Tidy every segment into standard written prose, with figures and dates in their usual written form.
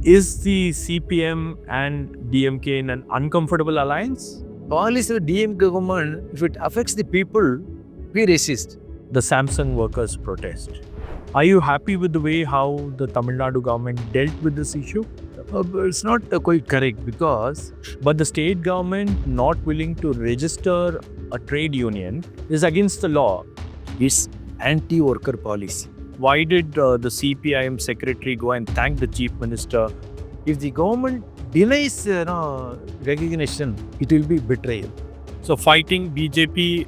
Is the CPM and DMK in an uncomfortable alliance? Policy of DMK government, if it affects the people, we resist. The Samsung workers protest. Are you happy with the way how the Tamil Nadu government dealt with this issue? It's not quite correct because But the state government not willing to register a trade union is against the law. it's anti-worker policy. Why did the CPIM secretary go and thank the chief minister? If the government denies recognition, it will be betrayal. So fighting BJP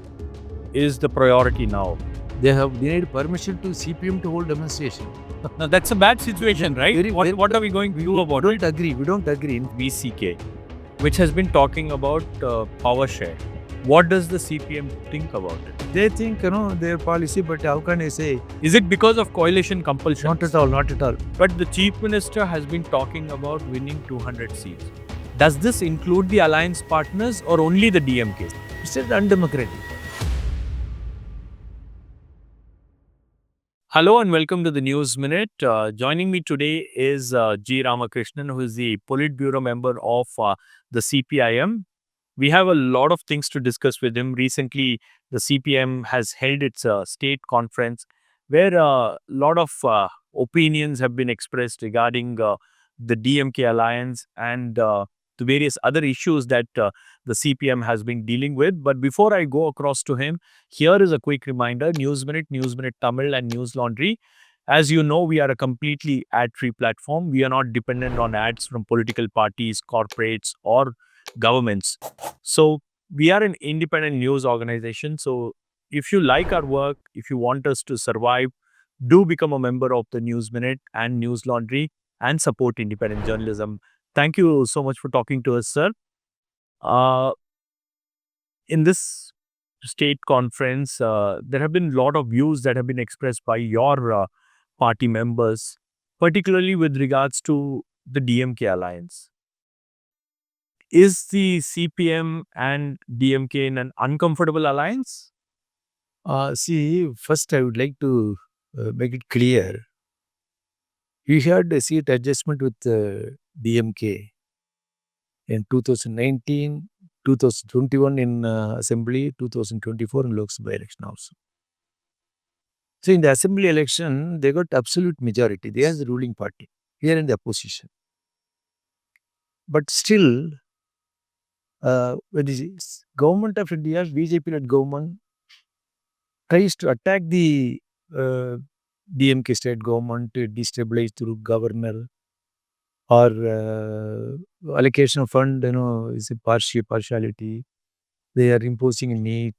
is the priority now. They have denied permission to CPM to hold demonstration. Now that's a bad situation, right? What are we going to do about it? We don't agree. VCK, which has been talking about power share. What does the CPM think about it? They think, their policy, but how can I say? Is it because of coalition compulsion? Not at all, not at all. But the chief minister has been talking about winning 200 seats. Does this include the alliance partners or only the DMK? It's undemocratic. Hello and welcome to the News Minute. Joining me today is G Ramakrishnan, who is the Politburo Member of the CPIM. We have a lot of things to discuss with him. Recently, the CPM has held its state conference where a lot of opinions have been expressed regarding the DMK alliance and the various other issues that the CPM has been dealing with. But before I go across to him, here is a quick reminder: News Minute Tamil, and News Laundry. As you know, we are a completely ad-free platform. We are not dependent on ads from political parties, corporates, or governments. So we are an independent news organization. So if you like our work, if you want us to survive, do become a member of the News Minute and News Laundry and support independent journalism. Thank you so much for talking to us, sir. In this state conference, there have been a lot of views that have been expressed by your party members, particularly with regards to the DMK alliance. Is the CPM and DMK in an uncomfortable alliance? See, first I would like to make it clear. We had a seat adjustment with DMK in 2019, 2021 in Assembly, 2024 in Lok Sabha election also. So in the Assembly election, they got absolute majority. They are the ruling party. We are in the opposition. But still, when the government of India, BJP-led government, tries to attack the DMK state government to destabilize through governor or allocation of fund, is a partiality. They are imposing a need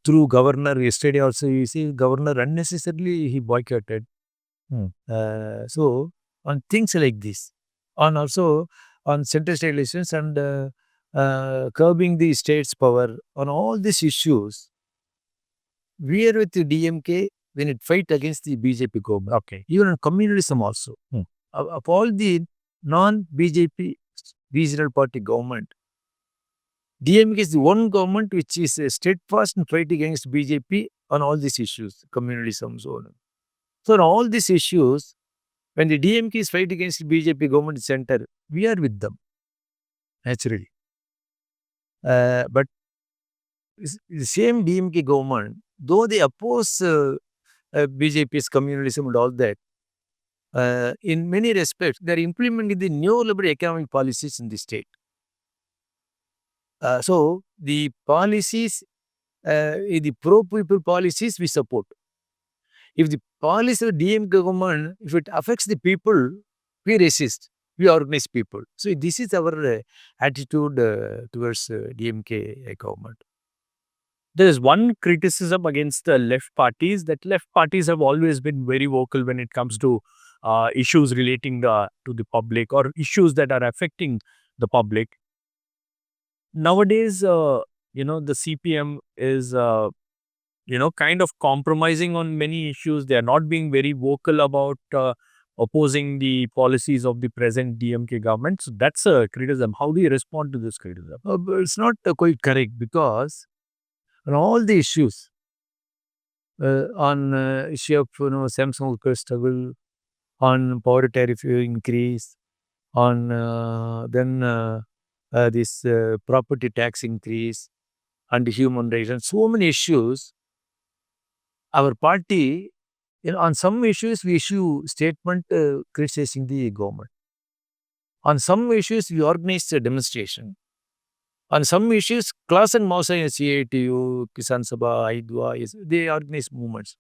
through governor. Yesterday also, you see, governor unnecessarily he boycotted. So on things like this, also on central state elections and curbing the state's power, on all these issues, we are with the DMK when it fight against the BJP government. Okay. Even on communalism also. Of all the non-BJP regional party government, DMK is the one government which is steadfast in fight against BJP on all these issues, communalism, so on. So on all these issues, when the DMK is fight against the BJP government center, we are with them, naturally. But the same DMK government, though they oppose BJP's communalism and all that, in many respects, they are implementing the neoliberal economic policies in the state. So the policies, the pro-people policies we support. If the policy of DMK government, if it affects the people, we resist. We organize people. So this is our attitude towards DMK government. There is one criticism against the left parties, that left parties have always been very vocal when it comes to issues relating to the public or issues that are affecting the public. Nowadays, the CPM is, kind of compromising on many issues. They are not being very vocal about opposing the policies of the present DMK government. So that's a criticism. How do you respond to this criticism? It's not quite correct because on all the issues, on issue of Samsung workers struggle, on power tariff increase, on this property tax increase, and human rights, and so many issues. Our party, on some issues we issue statement criticizing the government. On some issues we organize a demonstration. On some issues, class and Mausa, CITU, Kisan Sabha, Hindutva, they organize movements.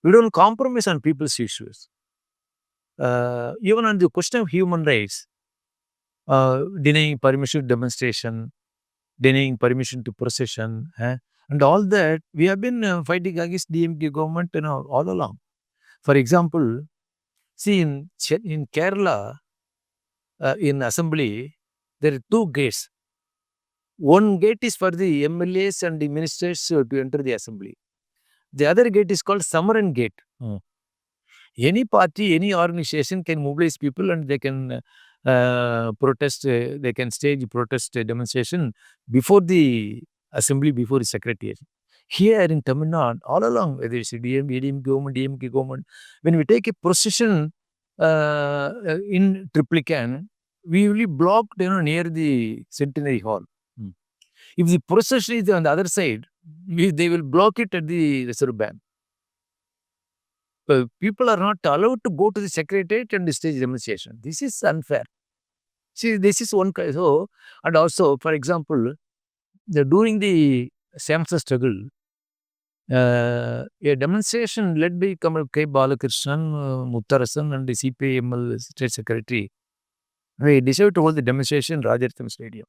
We don't compromise on people's issues. Even on the question of human rights, denying permission to demonstration, denying permission to procession, and all that, we have been fighting against DMK government, all along. For example, see in Kerala, in assembly, there are two gates. One gate is for the MLAs and the ministers to enter the assembly. The other gate is called Samaran gate. Any party, any organization can mobilize people and they can protest, they can stage protest demonstration before the assembly, before the secretariat. Here in Tamil Nadu, all along, whether it's DMK government, DMK government, when we take a procession in Triplicane, we will be blocked near the Centenary Hall. If the procession is on the other side, they will block it at the Reserve Bank. People are not allowed to go to the secretariat and stage demonstration. This is unfair. See, this is one kind. So, and also, for example, during the Samsa struggle, a demonstration led by K. Balakrishnan, Muttarasan, and the CPM state secretary, we decided to hold the demonstration in Rajaratnam Stadium.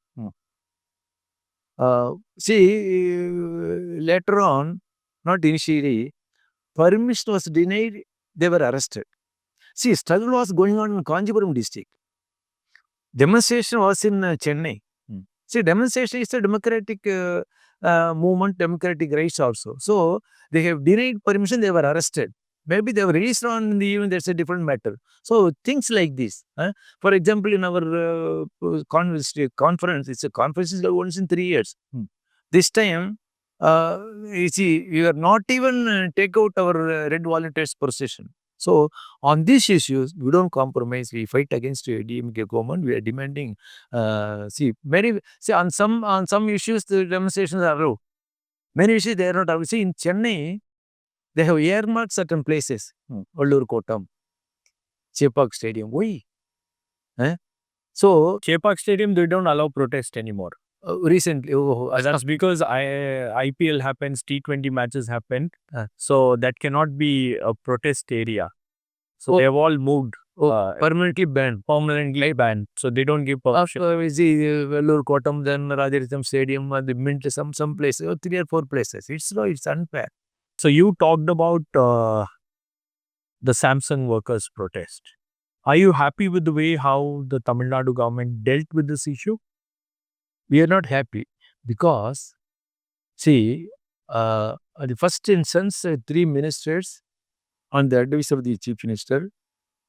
Later on, not initially, permission was denied, they were arrested. See, struggle was going on in Kanjipuram district. Demonstration was in Chennai. See, demonstration is a democratic movement, democratic rights also. So, they have denied permission, they were arrested. Maybe they were released on the evening, that's a different matter. So, things like this. For example, in our conference, it's a conference once in 3 years. This time, you see, we are not even take out our red volunteers procession. So, on these issues, we don't compromise. We fight against DMK government. We are demanding. On some issues, the demonstrations are low. Many issues they are not allowed. See, in Chennai, they have earmarked certain places. Vellur Kotam, Chepak Stadium. Why? So, Chepak Stadium, they don't allow protest anymore. Recently, that's because IPL happens, T20 matches happen. So that cannot be a protest area. So they have all moved. Permanently banned. Permanently banned. So they don't give permission. Vellur Kotam, then Rajaratnam Stadium, the Mint, some places, 3 or 4 places. It's unfair. So you talked about the Samsung workers' protest. Are you happy with the way how the Tamil Nadu government dealt with this issue? We are not happy because, see, at the first instance, 3 ministers on the advice of the chief minister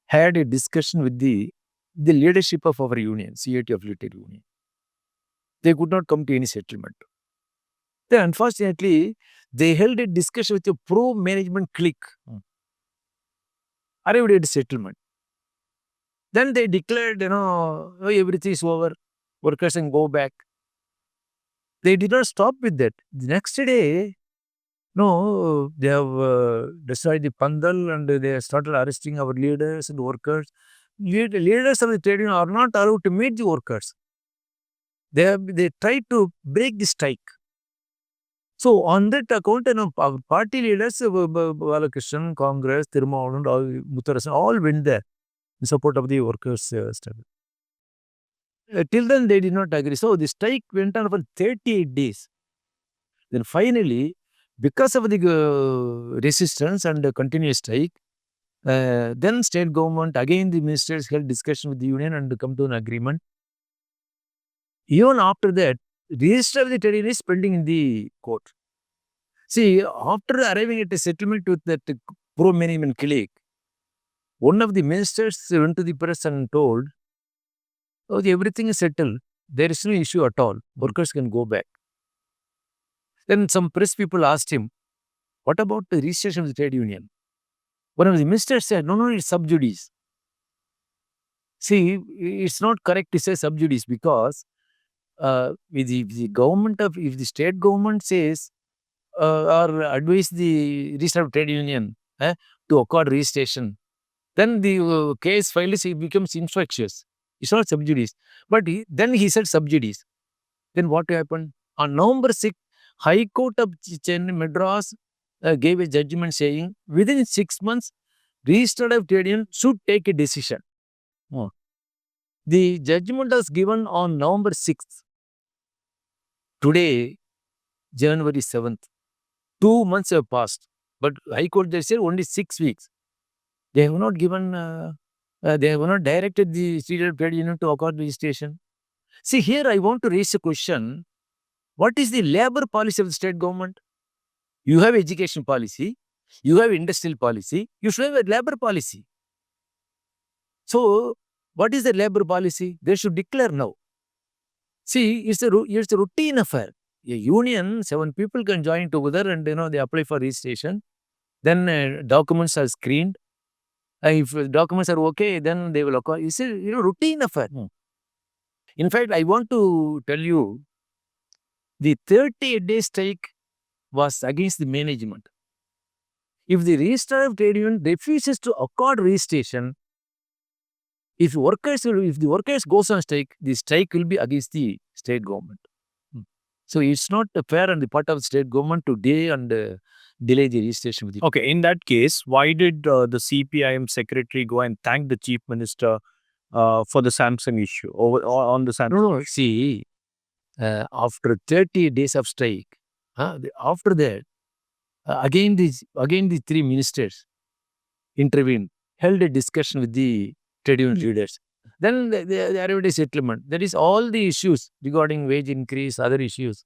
had a discussion with the leadership of our union, CIT affiliated union. They could not come to any settlement. Then, unfortunately, they held a discussion with a pro-management clique. Arrived at a settlement. Then they declared, everything is over. Workers can go back. They did not stop with that. The next day, they have destroyed the Pandal and they started arresting our leaders and workers. Leaders of the trade union are not allowed to meet the workers. They tried to break the strike. So, on that account, our party leaders, Balakrishnan, Congress, Tirumavalam, Muttarasan, all went there in support of the workers' struggle. Till then, they did not agree. So, the strike went on for 38 days. Then finally, because of the resistance and the continuous strike, then state government, again the ministers held discussion with the union and come to an agreement. Even after that, register of the trade union is pending in the court. See, after arriving at a settlement with that pro-management clique, one of the ministers went to the press and told, everything is settled. There is no issue at all. Workers can go back. Then some press people asked him, what about the registration of the trade union? One of the ministers said, no, it's sub judice. See, it's not correct to say sub judice because if the government if the state government says or advise the registered trade union to accord registration, then the case filed becomes infectious. It's not sub judice. But then he said sub judice. Then what happened? On November 6th, High Court of Chennai, Madras gave a judgment saying within 6 months, registered of trade union should take a decision. The judgment was given on November 6th. Today, January 7th. 2 months have passed. But High Court they said only 6 weeks. They have not given, they have not directed the registered trade union to accord registration. See, here I want to raise a question. What is the labor policy of the state government? You have education policy, you have industrial policy, you should have a labor policy. So, what is the labor policy? They should declare now. See, it's a routine affair. A union, 7 people can join together and they apply for registration. Then documents are screened. If documents are okay, then they will acquire. It's a routine affair. In fact, I want to tell you, the 30-day strike was against the management. If the registrar of trade union refuses to accord registration, if the workers goes on strike, the strike will be against the state government. So it's not fair on the part of the state government to delay the registration. Okay, in that case, why did the CPIM secretary go and thank the chief minister for the Samsung issue on the Samsung? No. See, after 30 days of strike, after that, again the 3 ministers intervened, held a discussion with the trade union leaders. Then they arrived at a settlement. That is all the issues regarding wage increase, other issues.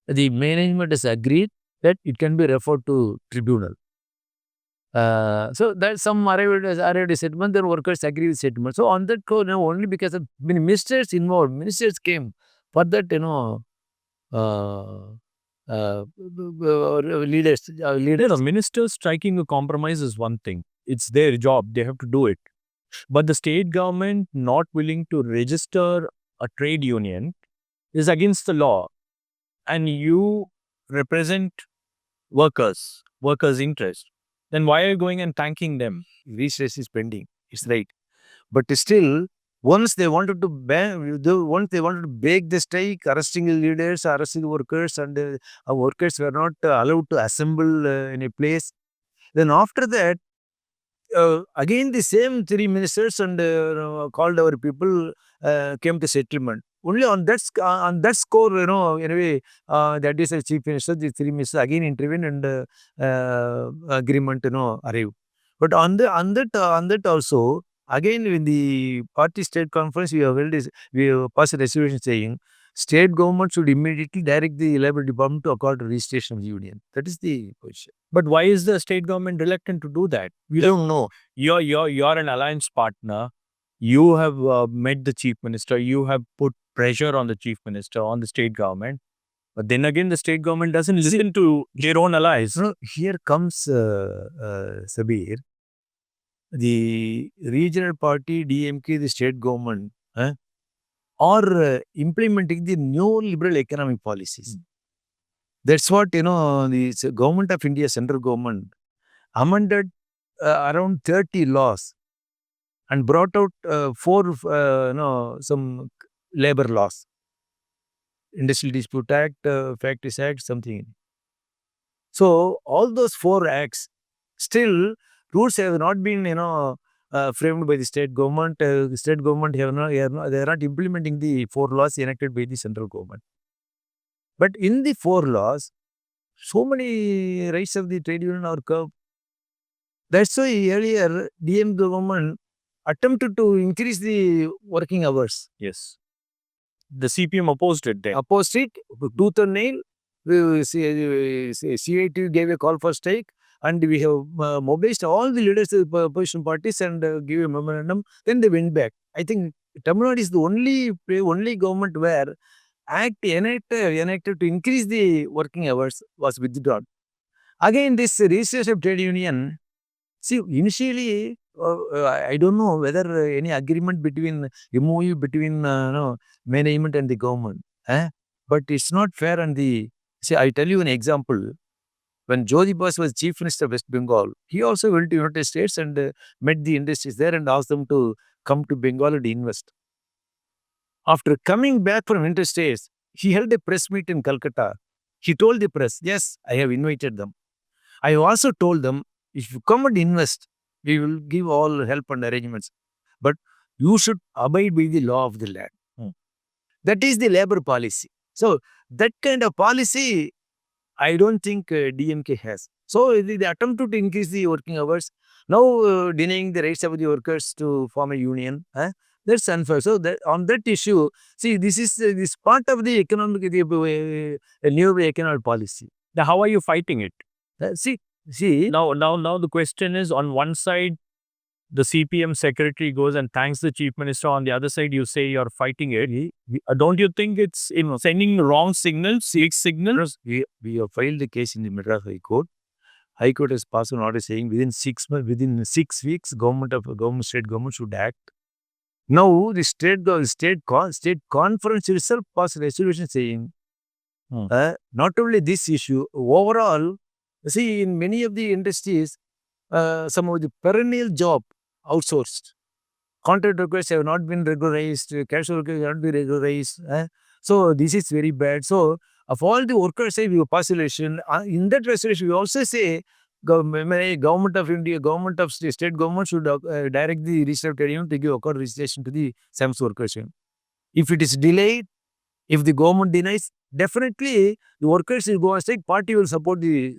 The management has agreed that it can be referred to tribunal. So that some arrived at a settlement, then workers agree with settlement. So on that only because of ministers involved, ministers came for that, leaders. The ministers striking a compromise is one thing. It's their job. They have to do it. But the state government not willing to register a trade union is against the law. And you represent workers' interest. Then why are you going and thanking them? Registration is pending. It's right. But still, once they wanted to break the strike, arresting the leaders, arresting the workers, and workers were not allowed to assemble in a place. Then after that, again the same 3 ministers and called our people came to settlement. Only on that score, anyway, that is the chief minister, the 3 ministers again intervened and agreement, arrived. But on that also, again in the party state conference, we have passed a resolution saying state government should immediately direct the labor department to accord registration of the union. That is the position. But why is the state government reluctant to do that? We don't know. You're an alliance partner. You have met the chief minister. You have put pressure on the chief minister, on the state government. But then again, the state government doesn't listen to their own allies. Here comes Shabbir. The regional party, DMK, the state government, are implementing the neoliberal economic policies. That's what, the government of India, central government, amended around 30 laws and brought out 4, some labor laws. Industrial Dispute Act, Factories Act, something. So, all those 4 acts, still, rules have not been, framed by the state government. The state government they are not implementing the 4 laws enacted by the central government. But in the 4 laws, so many rights of the trade union are curbed. That's why earlier DM government attempted to increase the working hours. Yes. The CPM opposed it then. Opposed it, tooth and nail. CIT gave a call for strike, and we have mobilized all the leaders of the opposition parties and gave a memorandum. Then they went back. I think Tamil Nadu is the only government where act enacted to increase the working hours was withdrawn. Again, this registration of trade union, See, initially, I don't know whether any agreement between MOU between management and the government. But it's not fair on the. See, I tell you an example. When Jyoti Bose was Chief Minister of West Bengal, he also went to United States and met the industries there and asked them to come to Bengal and invest. After coming back from United States, he held a press meet in Calcutta. He told the press, yes, I have invited them. I also told them, if you come and invest, we will give all help and arrangements. But you should abide by the law of the land. That is the labor policy. So that kind of policy, I don't think DMK has. So the attempt to increase the working hours, now denying the rights of the workers to form a union, that's unfair. So that on that issue, see, this is this part of the economic, new economic policy. Now, how are you fighting it? See. Now the question is, on one side, the CPM secretary goes and thanks the chief minister. On the other side, you say you're fighting it. Don't you think it's sending wrong signals, mixed signals? We have filed the case in the Madras High Court. High Court has passed an order saying within 6 months, within 6 weeks, state government should act. Now the state conference itself passed a resolution saying, not only this issue, overall, see, in many of the industries, some of the perennial job outsourced. Contract workers have not been regularized, casual workers have not been regularized. So this is very bad. So of all the workers, say we have passed a resolution. In that resolution, we also say government of India, government of state government should direct the register to give account registration to the SAMS workers. If it is delayed, if the government denies, definitely the workers will go and strike. Party will support the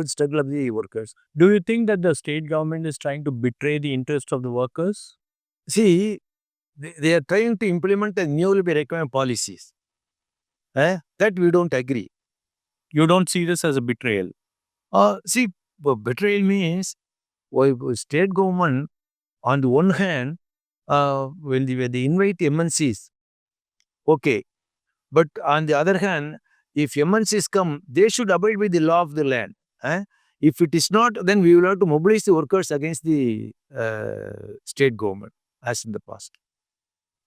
struggle of the workers. Do you think that the state government is trying to betray the interest of the workers? See, they are trying to implement the newly recommended policies. That we don't agree. You don't see this as a betrayal? See, betrayal means state government, on the one hand, when they invite MNCs, okay. But on the other hand, if MNCs come, they should abide by the law of the land. If it is not, then we will have to mobilize the workers against the state government, as in the past.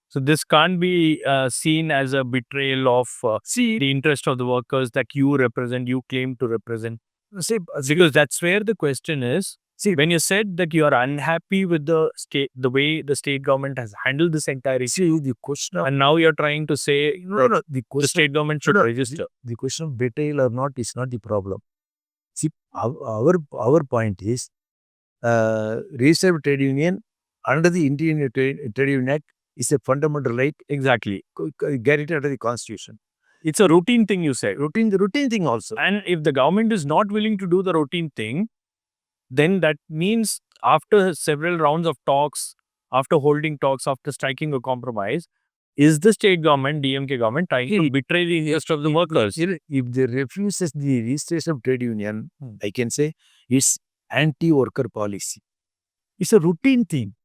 So this can't be seen as a betrayal of the interest of the workers that you represent, you claim to represent. See, because that's where the question is. See, when you said that you are unhappy with the way the state government has handled this entire issue, the question of, and now you're trying to say the state government should register. The question of betrayal or not is not the problem. See, our point is, registered trade union under the Indian Trade Union Act is a fundamental right. Exactly. Guaranteed under the Constitution. It's a routine thing, you say. The routine thing also. And if the government is not willing to do the routine thing, then that means after several rounds of talks, after holding talks, after striking a compromise, is the state government, DMK government, trying to betray the interest of the workers? If they refuses the registration of trade union, I can say it's anti-worker policy. It's a routine thing.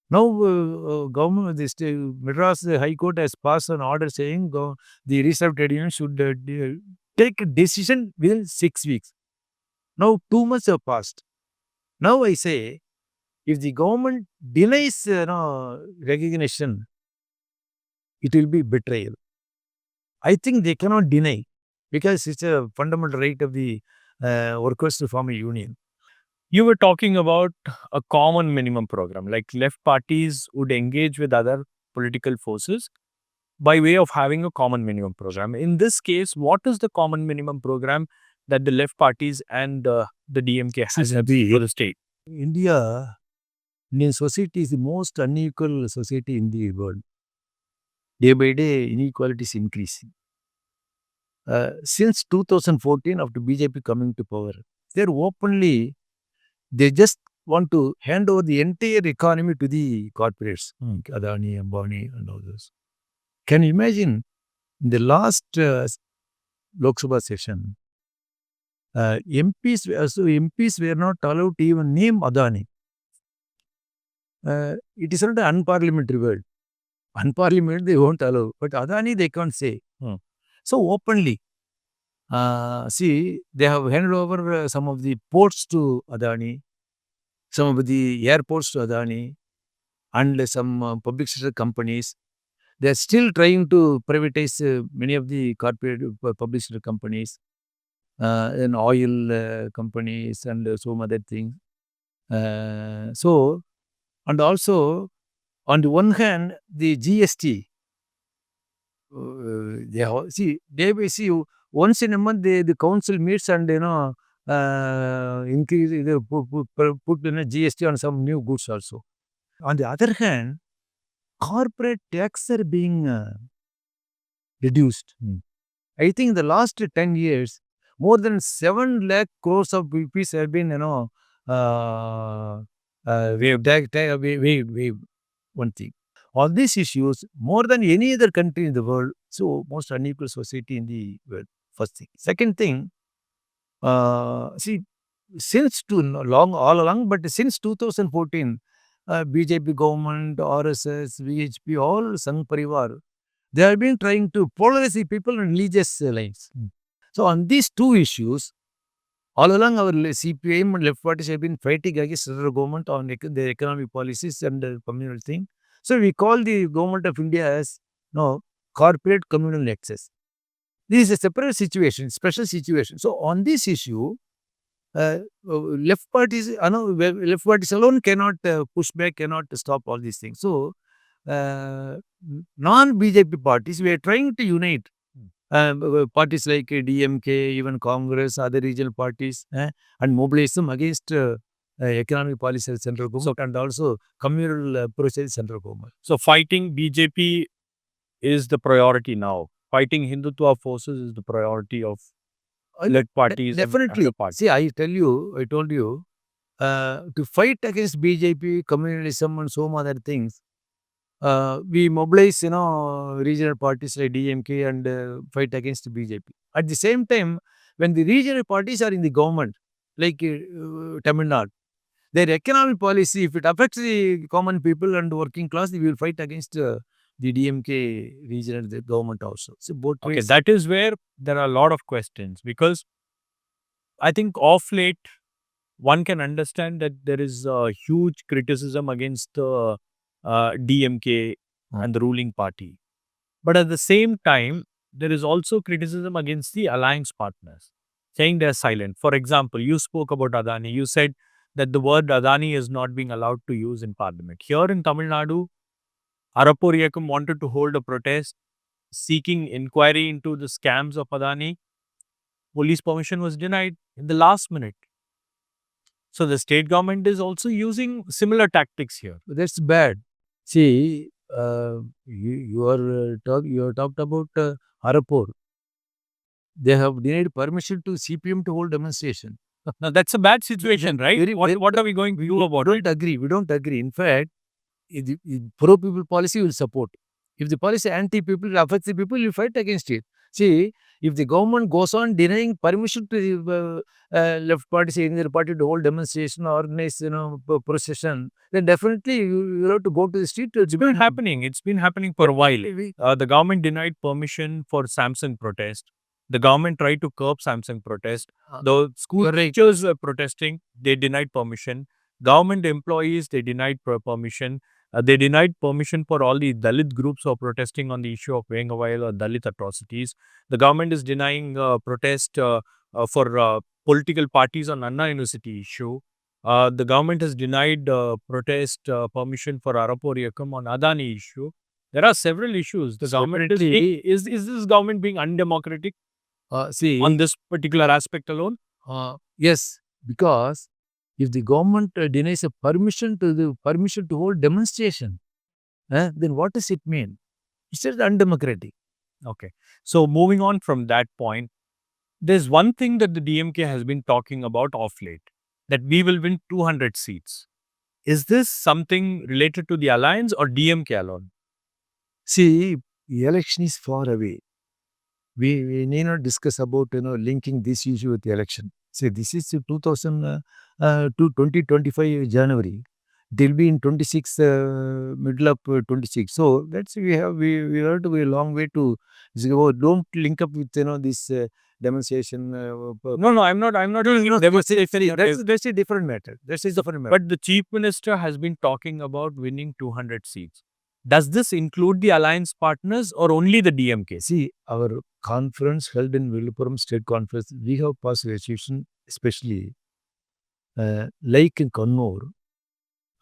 Now, government, the Madras High Court has passed an order saying the registered trade union should take a decision within 6 weeks. Now, 2 months have passed. Now, I say, if the government denies recognition, it will be betrayal. I think they cannot deny because it's a fundamental right of the workers to form a union. You were talking about a common minimum program, like left parties would engage with other political forces by way of having a common minimum program. In this case, what is the common minimum program that the left parties and the DMK has for the state? Indian society is the most unequal society in the world. Day by day, inequality is increasing. Since 2014, after BJP coming to power, they just want to hand over the entire economy to the corporates, Adani, Ambani, and all those. Can you imagine in the last Lok Sabha session, MPs were not allowed to even name Adani. It is not an unparliamentary word. Unparliamentary they won't allow, but Adani they can't say. So openly, they have handed over some of the ports to Adani. some of the airports to Adani, and some public sector companies. They are still trying to privatize many of the corporate public sector companies, and oil companies, and some other things. So, and also, on the one hand, the GST, see, once in a month, the council meets and, increase, put GST on some new goods also. On the other hand, corporate tax are being reduced. I think the last 10 years, more than 7 lakh crores of rupees have been, waived. One thing. On these issues, more than any other country in the world, so most unequal society in the world. First thing. Second thing, see, since all along, but since 2014, BJP government, RSS, VHP, all Sangh Parivar, they have been trying to polarize the people on religious lines. So on these two issues, all along our CPM and left parties have been fighting against the government on their economic policies and communal thing. So we call the government of India as corporate communal access. This is a separate situation, special situation. So on this issue, left parties alone cannot push back, cannot stop all these things. So non-BJP parties, we are trying to unite. Parties like DMK, even Congress, other regional parties, and mobilize them against economic policy of the central government, and also communal approach of the central government. So fighting BJP is the priority now. Fighting Hindutva forces is the priority of led parties. Definitely. See, I told you, to fight against BJP, communalism, and so many other things, we mobilize, regional parties like DMK and fight against BJP. At the same time, when the regional parties are in the government, like Tamil Nadu, their economic policy, if it affects the common people and working class, we will fight against the DMK regional government also. So both ways. Okay, that is where there are a lot of questions, because I think of late, one can understand that there is a huge criticism against the DMK and the ruling party. But at the same time, there is also criticism against the alliance partners, saying they're silent. For example, you spoke about Adani. You said that the word Adani is not being allowed to use in parliament. Here in Tamil Nadu, Arappor Iyakkam wanted to hold a protest seeking inquiry into the scams of Adani. Police permission was denied in the last minute. So the state government is also using similar tactics here. That's bad. See, you talked about Arappor. They have denied permission to CPM to hold demonstration. Now that's a bad situation, right? What are we going to do about it? We don't agree. In fact, if pro-people policy will support. If the policy anti-people affects the people, you fight against it. See, if the government goes on denying permission to the left party, say, any party to hold demonstration or organize, procession, then definitely you have to go to the street. It's been happening. It's been happening for a while. The government denied permission for Samsung protest. The government tried to curb Samsung protest. The school teachers were protesting. They denied permission. Government employees, they denied permission. They denied permission for all the Dalit groups who are protesting on the issue of Vengavayal or Dalit atrocities. The government is denying protest for political parties on Anna University issue. The government has denied protest permission for Arappor Iyakkam on Adani issue. There are several issues. The government is this government being undemocratic on this particular aspect alone? Yes, because if the government denies a permission to hold demonstration, then what does it mean? It's just undemocratic. Okay. So moving on from that point, there's one thing that the DMK has been talking about of late, that we will win 200 seats. Is this something related to the alliance or DMK alone? See, the election is far away. We need not discuss about linking this issue with the election. See, this is 2025 January. They'll be in 26, middle of 26. So that's we have to be a long way to go. Don't link up with this demonstration. No, I'm not. That's a different matter. That's a different matter. But the chief minister has been talking about winning 200 seats. Does this include the alliance partners or only the DMK? See, our conference held in Villupuram State Conference, we have passed resolution, especially like in Kannur,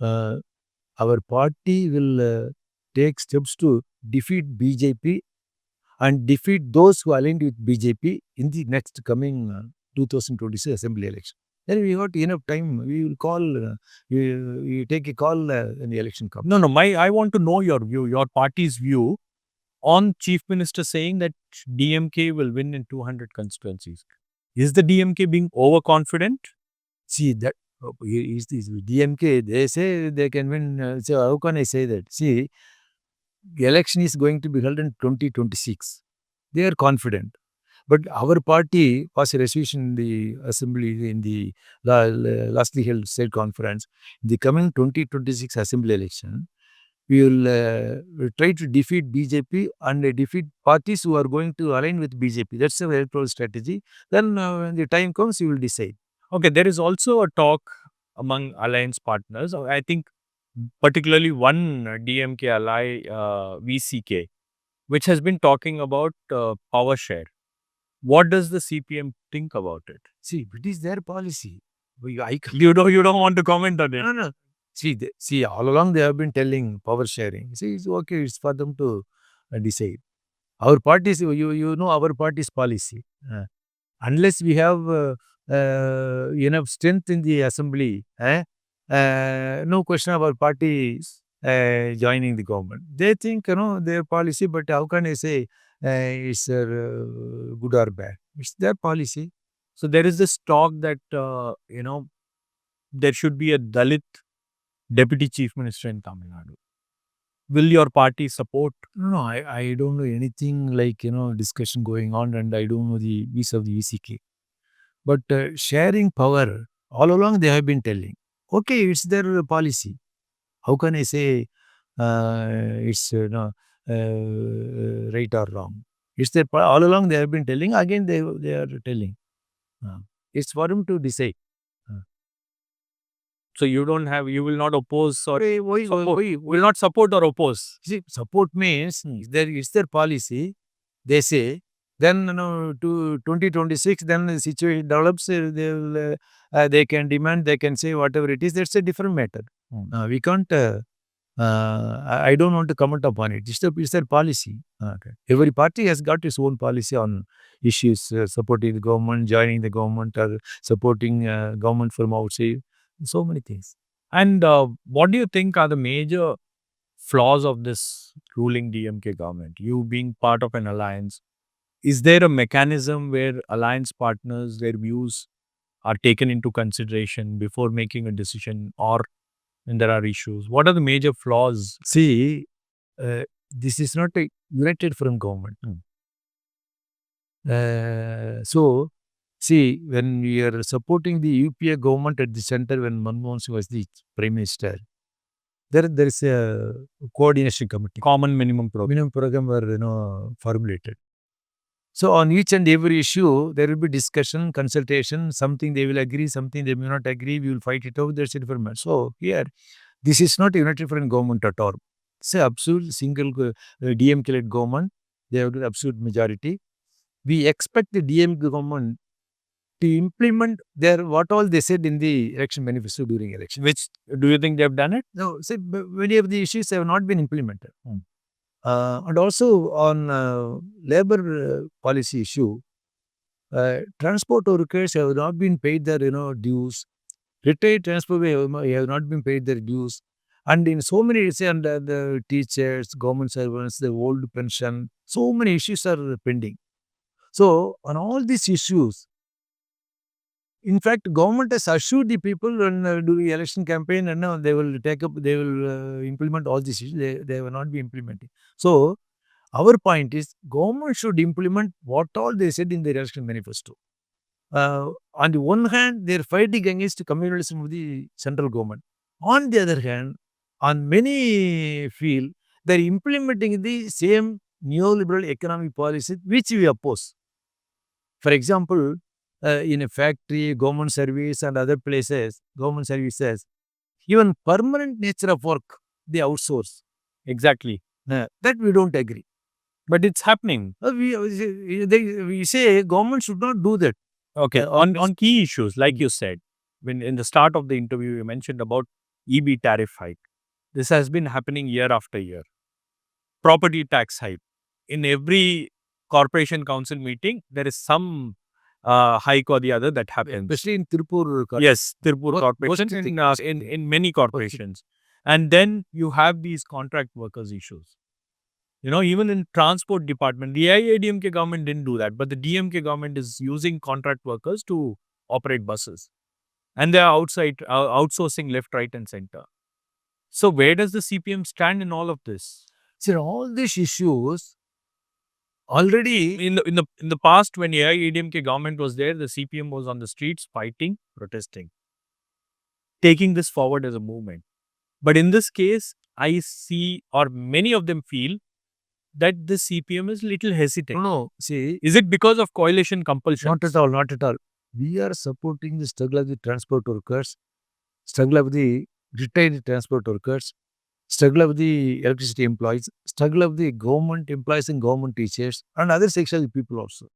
our party will take steps to defeat BJP and defeat those who aligned with BJP in the next coming 2026 assembly election. Then we got enough time. We will call, we take a call when the election comes. No, I want to know your view, your party's view on Chief Minister saying that DMK will win in 200 constituencies. Is the DMK being overconfident? See, that is this DMK, they say they can win. So how can I say that? See, the election is going to be held in 2026. They are confident. But our party passed a resolution in the assembly in the lastly held state conference. The coming 2026 assembly election, we will try to defeat BJP and defeat parties who are going to align with BJP. That's a electoral strategy. Then when the time comes, we will decide. Okay, there is also a talk among alliance partners. I think particularly one DMK ally, VCK, which has been talking about power share. What does the CPM think about it? See, it is their policy. You don't want to comment on it. No. See, all along they have been telling power sharing. See, it's okay. It's for them to decide. Our party's, you know, our party's policy. Unless we have enough strength in the assembly, no question about parties joining the government. They think, their policy, but how can I say it's good or bad? It's their policy. So there is this talk that, there should be a Dalit deputy chief minister in Tamil Nadu. Will your party support? No, I don't know anything like, discussion going on, and I don't know the views of the VCK. But sharing power, all along they have been telling. Okay, it's their policy. How can I say it's right or wrong? It's their all along they have been telling. Again, they are telling. It's for them to decide. So you will not oppose or Why? will not support or oppose. See, support means it's their policy. They say then to 2026, then the situation develops. They can demand. They can say whatever it is. That's a different matter. We can't. I don't want to comment upon it. It's their policy. Okay. Every party has got its own policy on issues, supporting the government, joining the government, or supporting government from outside. So many things. And what do you think are the major flaws of this ruling DMK government? You being part of an alliance, is there a mechanism where alliance partners, their views are taken into consideration before making a decision, or when there are issues? What are the major flaws? See, this is not a united front government. So, see, when we are supporting the UPA government at the center, when Manmohan Singh was the Prime Minister, there is a coordination committee. Common minimum program. Minimum program were formulated. So on each and every issue, there will be discussion, consultation. Something they will agree, something they may not agree. We will fight it out. There's a different matter. So here, this is not a united front government at all. It's an absolute single DMK-led government. They have the absolute majority. We expect the DMK government to implement what all they said in the election manifesto during election. Which, do you think they have done it? No, say many of the issues have not been implemented. And also on labor policy issue, transport workers have not been paid their dues. Retired transport have not been paid their dues. And in so many, say, under the teachers, government servants, the old pension, so many issues are pending. So on all these issues, in fact, government has assured the people when during election campaign, and now they will implement all these issues. They will not be implementing. So our point is, government should implement what all they said in the election manifesto. On the one hand, they are fighting against communalism of the central government. On the other hand, on many feel they're implementing the same neoliberal economic policy which we oppose. For example, in a factory, government service and other places, government services, even permanent nature of work, they outsource. Exactly. That we don't agree. But it's happening. We say government should not do that. Okay. On key issues, like you said, when in the start of the interview, you mentioned about EB tariff hike. This has been happening year after year. Property tax hike. In every corporation council meeting, there is some hike or the other that happens. Especially in Tirupur. Yes, Tirupur corporation, in many corporations. And then you have these contract workers issues. You know, even in transport department, the AIADMK government didn't do that, but the DMK government is using contract workers to operate buses. And they are outsourcing left, right and center. So where does the CPM stand in all of this? See, all these issues already In the past, when AIADMK government was there, the CPM was on the streets fighting, protesting, taking this forward as a movement. But in this case, I see, or many of them feel, that the CPM is little hesitant. No, see, Is it because of coalition compulsion? not at all, not at all. We are supporting the struggle of the transport workers, struggle of the retired transport workers, struggle of the electricity employees, struggle of the government employees and government teachers, and other sections of people also.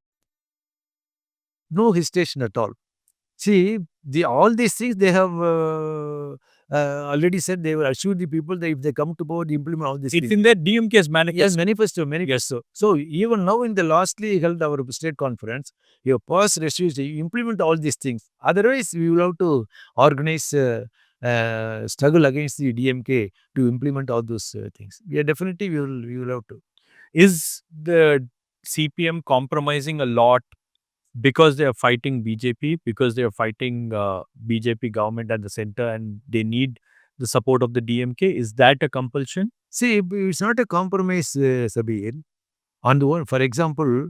No hesitation at all. See, all these things they have already said. They will assure the people that if they come to power, they implement all these It's things. in their DMK's manifesto. Yes, manifesto. So even now in the lastly held our state conference, your past resolution, you implement all these things. Otherwise, we will have to organize struggle against the DMK to implement all those things. Yeah, definitely we will have to. Is the CPM compromising a lot because they are fighting BJP, because they are fighting BJP government at the center and they need the support of the DMK? Is that a compulsion? See, it's not a compromise, Sabir. On the one, for example,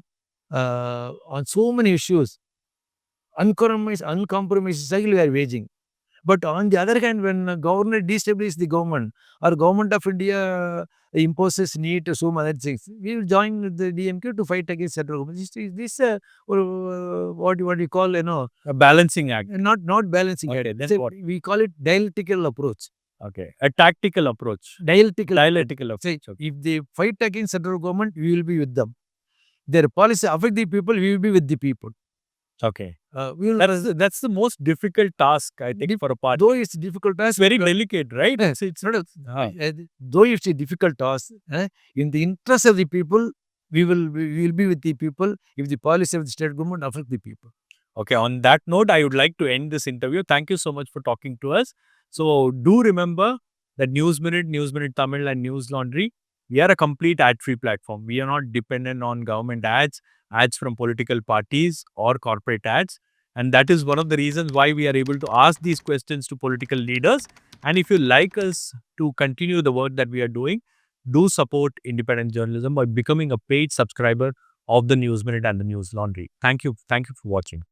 on so many issues, uncompromised struggle we are waging. But on the other hand, when government destabilizes the government or government of India imposes need to some other things, we will join the DMK to fight against central government. This what you call, A balancing act. not balancing Okay, act. then Say, what? we call it dialectical approach. Okay. A tactical approach. Dialectical Dialectical Say, approach. if they fight against central government, we will be with them. Their policy affect the people, we will be with the people. Okay. We will, That's the most difficult task, I think, for a party. though it's difficult task, It's very delicate, right? it's not though it's a difficult task, in the interest of the people, we will be with the people if the policy of the state government affect the people. Okay, on that note, I would like to end this interview. Thank you so much for talking to us. So do remember that News Minute Tamil and News Laundry, we are a complete ad-free platform. We are not dependent on government ads from political parties or corporate ads. And that is one of the reasons why we are able to ask these questions to political leaders. And if you like us to continue the work that we are doing, do support independent journalism by becoming a paid subscriber of the News Minute and the News Laundry. Thank you. Thank you for watching.